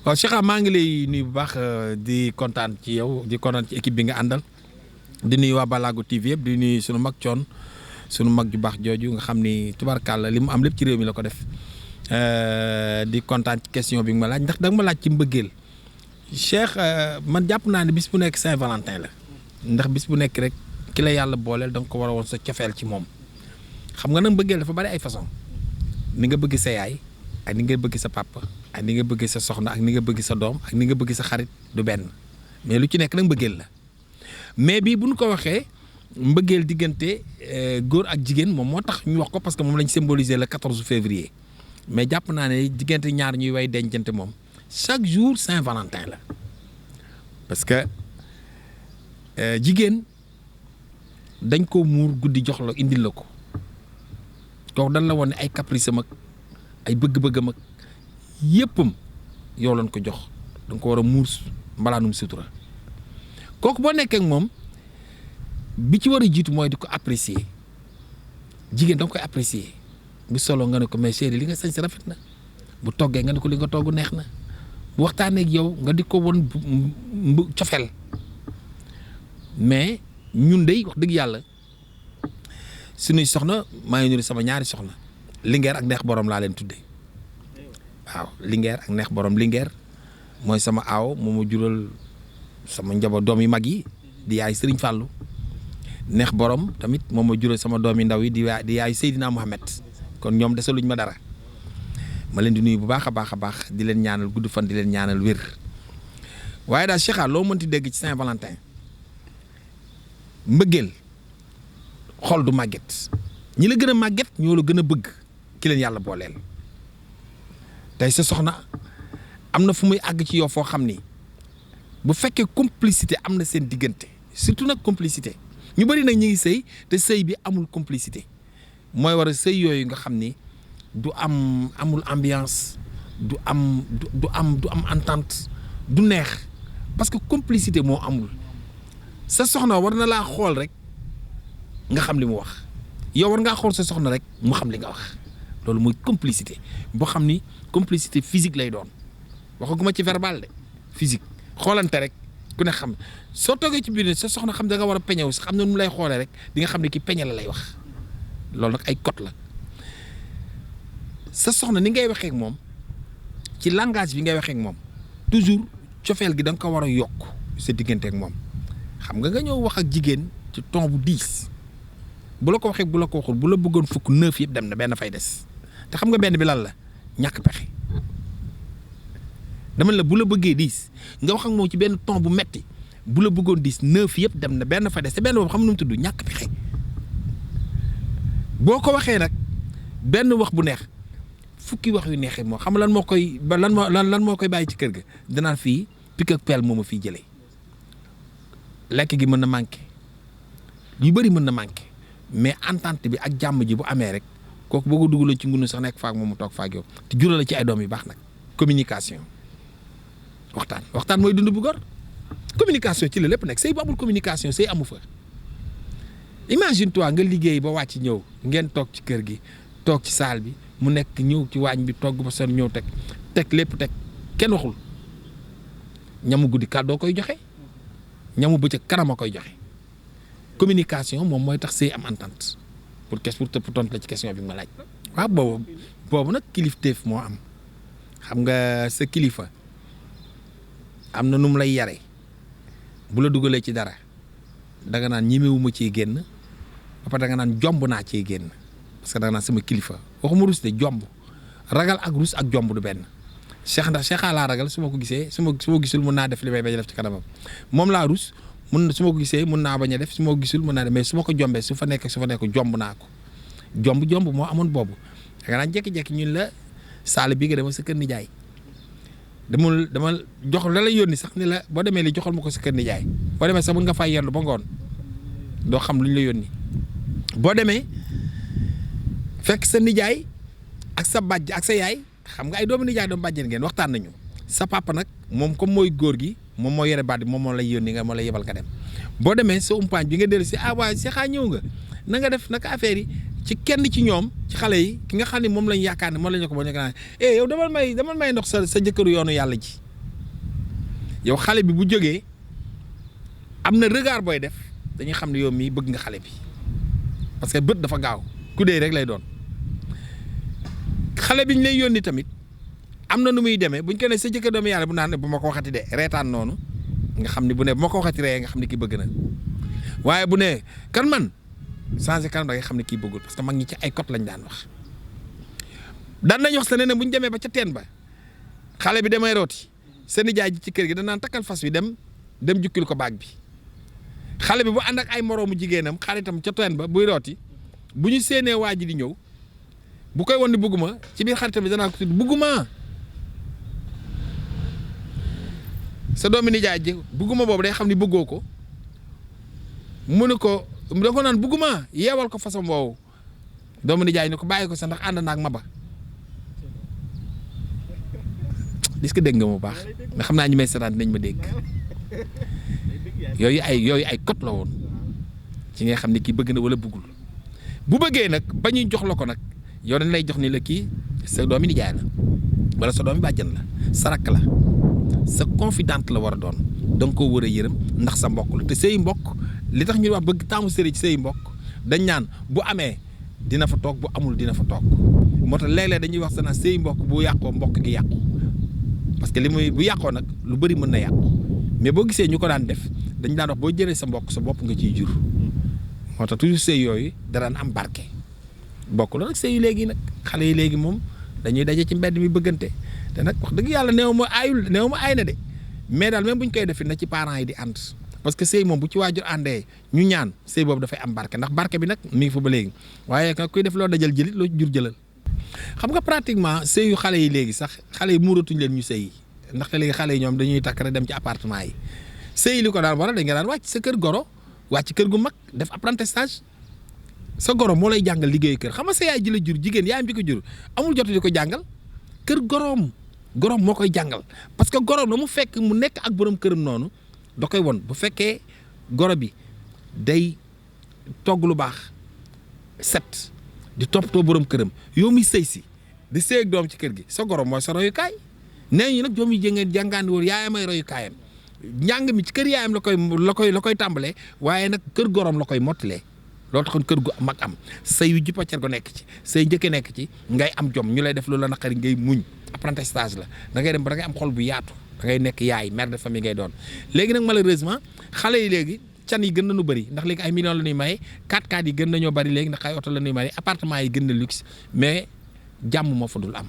waaw Cheikh maa ngi lay nuyu bu baax di kontaan ci yow di kontaan ci équipe bi nga àndal di nuyu waa Balago TV yëpp di nuyu sunu mag coon sunu mag ju baax jooju nga xam ni tubarkàlla li mu am lépp ci réew mi la ko def di kontaan ci question bi nga ma laaj ndax da nga ma laaj ci mbëggeel Cheikh man jàpp naa ne bis bu nekk Saint-Valentin la ndax bis bu nekk rek ki la yàlla booleel da nga ko war a woon sa cofeel ci moom xam nga nag mbëggeel dafa bari ay façon ni nga bëgg sa yaay ak ni nga bëgg sa papa ak ni nga bëgg sa soxna ak ni nga bëgg sa doom ak ni nga bëgg sa xarit du benn mais lu ci nekk nag mbëggeel la mais bii bu ñu ko waxee mbëggeel diggante góor ak jigéen moom moo tax ñu wax ko parce que moom lañ symboliser le 14 février mais jàpp naa ne diggante ñaar ñuy way dencante moom chaque jour Saint-Valentin la parce que jigéen dañ ko muur guddi jox la indil la ko kooku dañ la woon ne ay caprice am ak ay bëgg-bëggam ak yëppam yow lañ ko jox da nga ko war a muur mbalaanum sutura kooku boo nekkee ak moom bi ci war a jiitu mooy di ko apprécier jigéen da nga koy apprécier bu solo nga ne ko mais chérie li nga sañ si rafet na bu toggee nga ne ko li nga togg neex na bu waxtaanee ak yow nga di ko won cofeel mais ñun dey wax dëgg yàlla suñuy soxna maa ngi nuyu sama ñaari soxna Linguère ak neex borom laa leen tuddee waaw Linguère ak neex borom Linguère mooy sama aaw moo ma jural sama njaboot doom yu mag yi di yaay Serigne Fallou neex borom tamit moo ma jural sama doom yu ndaw yi di yaay Seydina Mohamed kon ñoom desaluñ ma dara ma leen di nuyu bu baax a baax di leen ñaanal gudd fan di leen ñaanal wér waaye daal Cheikh loo mënti dégg ci Saint-Valentin mbëggeel xol du màgget ñi la gën a màgget ñoo la gën a bëgg ki leen yàlla booleel tey sa soxna am na fu muy àgg ci yow foo xam ni bu fekkee complicité am na seen diggante surtout nag complicité ñu bëri nag ñu ngi sëy te sëy bi amul complicité mooy war a sëy yooyu nga xam ni amul ambiance du am entente du neex parce que complicité moo amul sa soxna war na laa xool rek nga xam li mu wax yow war ngaa xool sa soxna rek mu xam li nga wax loolu mooy complicité boo xam ni complicité physique lay doon waxaguma ci verbal de physique xoolante rek ku ne xam soo toogee ci biir sa soxna xam da nga war a peñewu si xam ne nu lay xoolee rek di nga xam ne ki peñe la lay wax loolu nag ay code la sa soxna ni ngay waxee ak moom ci langage bi ngay waxee ak moom toujours cofeel gi da nga ko war a yokk sa diggante ak moom xam nga ñëw wax ak jigéen ci ton bu 10 bu la ko waxee bu la ko waxul bu la bëggoon fukk 9 yëpp dem na benn fay des te xam nga benn bi lan la ñàkk pexe dama la bu la bëggee 10 nga wax ak moom ci benn ton bu metti bu la bëggoon 10 9 yëpp dem na benn fay des te benn boobu xam nu mu tudd ñàkk pexe boo ko waxee nag benn wax bu neex fukki wax yu neexee moo xam lan moo koy lan moo koy bàyyi ci kër ga danaan fii pik ak pelle moo ma fii jëlee lekk gi mën na manqué yu bëri mën na manqué mais entente bi ak jàmm ji bu amee rek kooku boo ko dugaloon ci ngunu sax nekk faak moom mu toog faak yow te jural la ci ay doom yu baax nag communication waxtaan mooy dund bu gor communication ci la lépp nekk sëy bu amul communication sëy amu fa imagine toi nga liggéey ba wàcc ñëw ngeen toog ci kër gi toog ci salle bi mu nekk ñëw ci waañ bi togg ba son ñëw teg lépp teg kenn waxul ñamu guddi kàddoo koy joxe ñamu bëccëg kanam a koy joxe communication moom mooy tax sëy am entente pour tontu la ci question bi nga ma laaj. waaw boobu nag kilifteef moo am xam nga sa kilifa am na nu mu lay yare bu la dugalee ci dara danga naan ñemewuma ciy génn ba pare danga naan jomb naa ciy génn parce que danga naan sama kilifa waxuma rus de jomb ragal ak rus ak jomb du benn. Cheikh ndax Cheikh laa ragal su ma ko gisee su ma gisul mun naa def li may bañ a def ci kanamam moom laa rus su ma ko gisee mun naa bañ a def su ma ko gisul mun naa def mais su ma ko jombee su fa nekk jomb naa ko jomb moo amoon boobu da nga naan jékki-jékki ñun la saal bi nga demal sa kër nijaay dama jox la lay yónni sax ni la boo demee li joxal ma ko sa kër nijaay boo demee sax mun nga fay yendu ba ngoon doo xam lu ñu la yónni boo demee fekk sa nijaay ak sa bàjj ak sa yaay xam nga ay doomu nijaay doomu bàjjen ngeen waxtaan nañu sa papa nag moom comme mooy góor gi moom moo yore baat bi moom moo lay yónni nga moo lay yebal nga dem boo demee sa umpaañ bi nga dellu si waa Cheikh ñëw nga na nga def naka affaire yi ci kenn ci ñoom ci xale yi ki nga xam ne moom lañ yaakaar ne moom lañ ko boo ñu yow damal may ndox sa jëkkëru yoonu yàlla ji yow xale bi bu jógee am na regard booy def dañuy xam ne yow mii bëgg nga xale bi parce que bët dafa gaaw ku dee rek lay doon xale bi ñu lay yónni tamit am na nu muy demee buñ ko ne sa jëkkër doomu yàlla bu naan ne bu ma ko waxati de reetaan noonu nga xam ne bu ne bu ma ko waxati ree nga xam ne kii bëgg na waaye bu ne kan man changé kanam da nga xam ne kii bëggul parce que mag ñi ci ay cote lañ daan wax daan nañ wax sa ne bu ñu demee ba ca teen ba xale bi damay rooti seen nijaay ji ci kër gi danaan takkal fas wi dem jukkil ko baag bi xale bi bu ànd ak ay moroomu jigéenam xaritam ca teen ba buy rooti bu ñu séenee waa ji di ñëw bu koy won ni bugguma ci biir xaritam bi danaa ko tudd bugguma sa doomi nijaay ji bugguma boobu day xam ni bëggoo ko mu ne ko da ko naan bugguma yeewal ko façon boobu doomu nijaay ni ko bàyyi ko sax ndax ànd naag ma ba est-ce que dégg nga mu baax nga xam naa ñu may seetaan nañ ma dégg yooyu ay cote la woon ci nga xam ne kii bëgg na wala bëggul bu bëggee nag ba ñuy jox la ko nag yow dañ lay jox ni la kii sa doomi nijaay la wala sa doomi bàjjan la sa rakk la sa confidente la war a doon da nga koo war a yërëm ndax sa mbokk la te sëy mbokk li tax ñu wax bëgg taamu sëriñ ci sëy mbokk dañ ñaan bu amee dina fa toog bu amul dina fa toog moo tax léeg-léeg dañuy wax sa naan sëy mbokk bu yàqoo mbokk gi yàqu parce que li muy bu yàqoo nag lu bëri mën na yàqu mais boo gisee ñu ko daan def dañ daan wax boo jëlee sa mbokk sa bopp nga ciy jur moo tax toujours sëy yooyu da daan am barke bokk la nag sëy yu léegi nag xale yi léegi moom dañuy daje ci mbedd mi bëggante te nag wax dëgg yàlla néew ma aay na de mais daal même bu ñu koy def na ci parents yi di ànd parce que sëy moom bu ci waajur àndee ñu ñaan sëy boobu dafay am barke ndax barke bi nag mi ngi fa ba léegi waaye nag kuy def loo dajal jëlit loo jur jëlal xam nga pratiquement sëy yu xale yi léegi sax xale yi muuratuñ leen ñu sëy ndaxte léegi xale yi ñoom dañuy takk rek dem ci appartement yi sëy li ko daan waral dañ nga daan wàcc sa kër goro wàcc kër gu mag def apprentissage sa goro moo lay jàngal liggéeyu kër xam nga sa yaay ji la jur jigéen yaayam bi ko jur amul jot di ko jàngal kër goroom moo koy jàngal parce que goroom la mu fekk mu nekk ak borom këram noonu da koy won bu fekkee goro bi day togg lu baax set di toppatoo borom këram yow mi sëy si di sëy ak doom ci kër gi sa goroom mooy sa royukaay nee ñu nag doom yi jëngeen jàngaandi woon yaayam ay royukaayam njàng mi ci kër yaayam la koy tàmbalee waaye nag kër goroom la koy mottalee loolu taxoon kër gu mag am say yu juppacer go nekk ci say njëkke nekk ci ngay am jom ñu lay def loolu la naqari ngay muñ apprentissage la da ngay dem ba da ngay am xol bu yaatu da ngay nekk yaay mère de famille ngay doon léegi nag malheureusement xale yi léegi can yi gën nañu bëri ndax léegi ay millions la ñuy maye 4x4 yi gën nañoo bëri léegi ndax ay oto la ñuy maye appartement yi gën na luxe mais jàmm moo fa dul am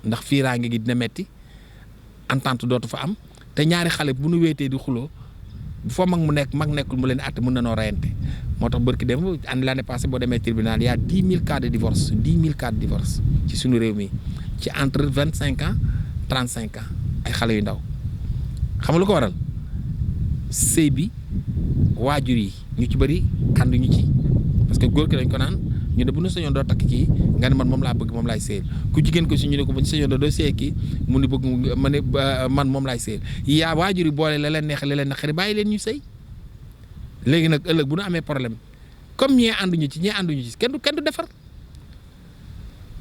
ndax fiiraange gi dina metti entente dootu fa am te ñaari xale bu nu wéetee di xuloo bu fa mag nekkul mu leen àtte mën na noo rayante moo tax bërki dem ànd l'année passée boo demee tribunal y a 10 000 cas de divorce 10 000 cas de divorce ci suñu réew mi ci entre 25 ans 35 ans ay xale yu ndaw xam nga lu ko waral sëy bi waajur yi ñu ci bëri ànduñu ci parce que góor ki dañ ko naan ñu ne bu ñu sañoon doo takk kii nga ne man moom laa bëgg moom laay sëyal ku jigéen ko si ñu ne ko bu ñu sañoon doo sëy kii mu ni bëgg ma ne man moom laay sëyal yaa waajur yi boole la leen neex la leen naqari bàyyi leen ñu sëy léegi nag ëllëg bu ñu amee problème comme ñee ànduñu ci kenn du defar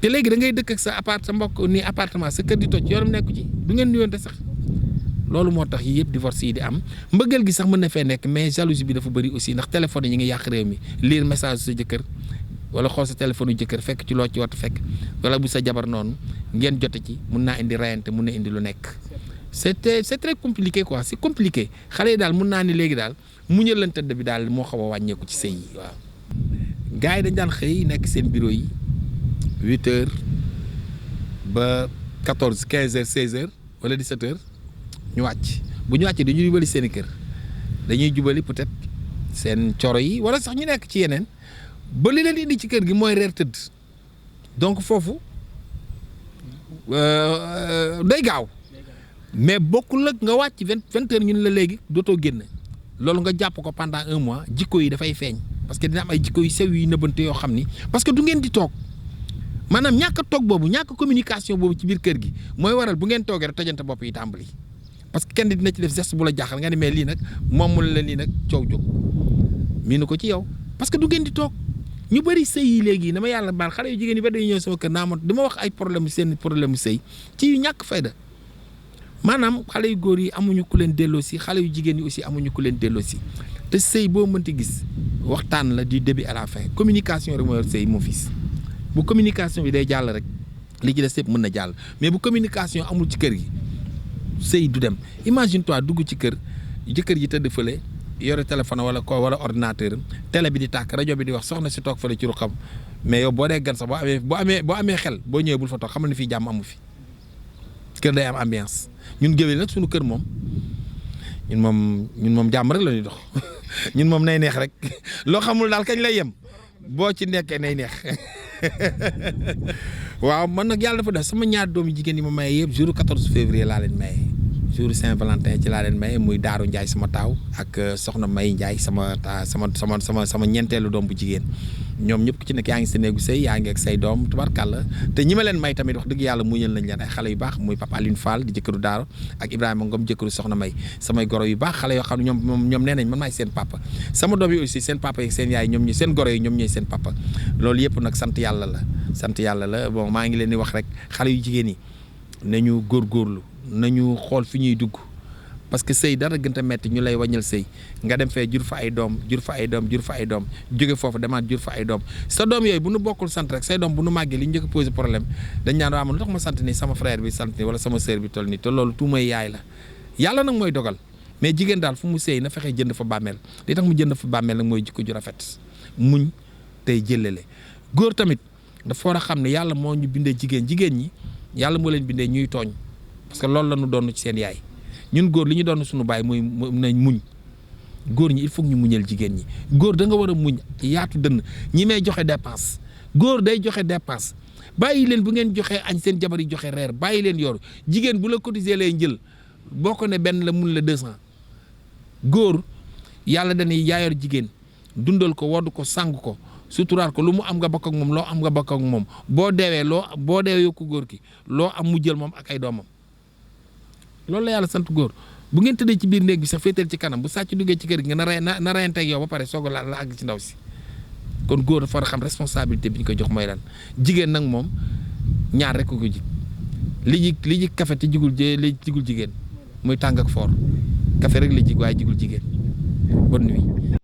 te léegi da ngay dëkk ak sa mbokk ni appartement sa kër di toj yoonam nekku ci du ngeen nuyonte sax loolu moo tax yii yëpp divorce yi di am mbëggeel gi sax mën na fee nekk mais jalousie bi dafa bëri aussi ndax téléphone yi ñu ngi yàq réew mi lire message sa jëkkër wala xool sa téléphone yu jëkkër fekk ci loo ci war a fekk wala bu sa jabar noonu ngeen jote ci mun naa indi rayante mun na indi lu nekk c'est très compliqué quoi c'est compliqué xale yi daal mun naa ni léegi daal muñal tëdd bi daal moo xaw a wàññeeku ci sëy yi waaw. gars yi dañ daan xëy nekk seen bureau yi 8h ba 14 15h 16h wala 17h ñu wàcc bu ñu wàccee dañuy jubali seen i kër dañuy jubali peut-être seen coro yi wala sax ñu nekk ci yeneen. ba li leen indi ci kër gi mooy reer tëdd donc foofu day gaaw mais bokkul ak nga wàcc 20 heures ñu ne la léegi dootoo génn loolu nga jàpp ko pendant 1 mois jikko yi dafay feeñ parce que dina am ay jikko yu sew yu nëbbante yoo xam ni parce que du ngeen di toog maanaam ñàkk a toog boobu ñàkk communication boobu ci biir kër gi mooy waral bu ngeen toogee rek tojante bopp yi tàmbali parce que kenn dina ci def geste bu la jaaxal nga ne mais lii nag moom mu la lii nag coow jóg miinu ko ci yow parce que du ngeen di toog. ñu bëri sëy yi léegi dama yàlla baal xale yu jigéen yi ba dañuy ñëw sama kër naa ma dama wax ay problème seen problème sëy ci yu ñàkk fayda maanaam xale yu góor yi amuñu ku leen delloosi xale yu jigéen yi aussi amuñu ku leen delloosi te sëy boo mënti gis waxtaan la du début à la fin communication rek moo yor sëy mon fils bu communication bi day jàll rek li ci des yëpp mën na jàll mais bu communication amul ci kër gi sëy du dem imagine toi dugg ci kër jëkkër ji tëdd fële yore téléphone wala ordinateur télé bi di tàkk rajo bi di wax soxna si toog fële ci ruqam mais yow boo dee gan sax boo amee xel boo ñëwee bul fa toog xamal ni fii jàmm amu fi kër day am ambiance ñun géwél nag suñu kër moom ñun moom jàmm rek la ñuy dox ñun moom nay neex rek loo xamul daal kañ lay yem boo ci nekkee nay neex waaw man nag yàlla dafa def sama ñaar doomu jigéen yi ma maye yëpp jour 14 février laa leen maye jour Saint-Valentin ci laa leen maye muy Daaru Ndiaye sama taaw ak Soxna May Ndiaye sama ñeenteelu doom bu jigéen ñoom ñëpp ku ci nekk yaa ngi sa néegu sëy yaa ngi ak say doom tubarkàlla te ñi ma leen may tamit wax dëgg yàlla muñal nañ leen ay xale yu baax muy Papa Aline Fall di jëkkëru Daaru ak Ibrahima Ngom jëkkëru Soxna May samay goro yu baax xale yoo xam ne ñoom nee nañ man maay seen papa sama doom yi aussi seen papa yi seen yaay ñoom ñi seen goro yi ñoom ñooy seen papa loolu yëpp nag sant yàlla la bon maa ngi leen di wax rek xale yu jigéen yi nañu góorgóorlu nañu xool fi ñuy dugg parce que sëy dara gën a metti ñu lay wañal sëy nga dem fee jur fa ay doom jóge foofu demaat jur fa ay doom sa doom yooyu bu nu bokkul sant rek say doom bu nu màggee li ñu njëkk a posé problème dañ naan waa man lu tax ma sant ni sama frère bi sant ni wala sama sœur bi toll nii te loolu tout mooy yaay la yàlla nag mooy dogal mais jigéen daal fu mu sëy na fexe jënd fa bàmmeel li tax mu jënd fa bàmmeel nag mooy jikko ju rafet muñ tey jëlale góor tamit dafa war a xam ne yàlla moo ñu bindee jigéen ñi yàlla moo leen bindee ñuy tooñ parce que loolu la ñu doon ci seen yaay ñun góor li ñu doon suñu baay muy nañ muñ góor ñi il faut ñu muñal jigéen ñi góor da nga war a muñ yaatu dënn ñi may joxe dépense góor day joxe dépense bàyyi leen bu ngeen joxee añ seen jabar yi joxe reer bàyyi leen yor jigéen bu la cotiser lay njël boo ko ne benn la mun la 200 góor yàlla dañuy yaayor jigéen dundal ko wodd ko sàng ko suturaal ko lu mu am nga bokk ak moom loo am nga bokk ak moom boo deewee yokku góor ki loo am mu jël moom ak ay doomam loolu la yàlla sant góor bu ngeen tëddee ci biir néeg bi sax féetal ci kanam bu sàcc duggee ci kër gi nga na reyante ak yow ba pare soog a la àgg ci ndaw si kon góor dafa war a xam responsabilité bi ñu koy jox mooy lan jigéen nag moom ñaar rek ko jig li ji kafe te jigul jigéen muy tàng ak foor kafe rek la jig waaye jigul jigéen bonne nuit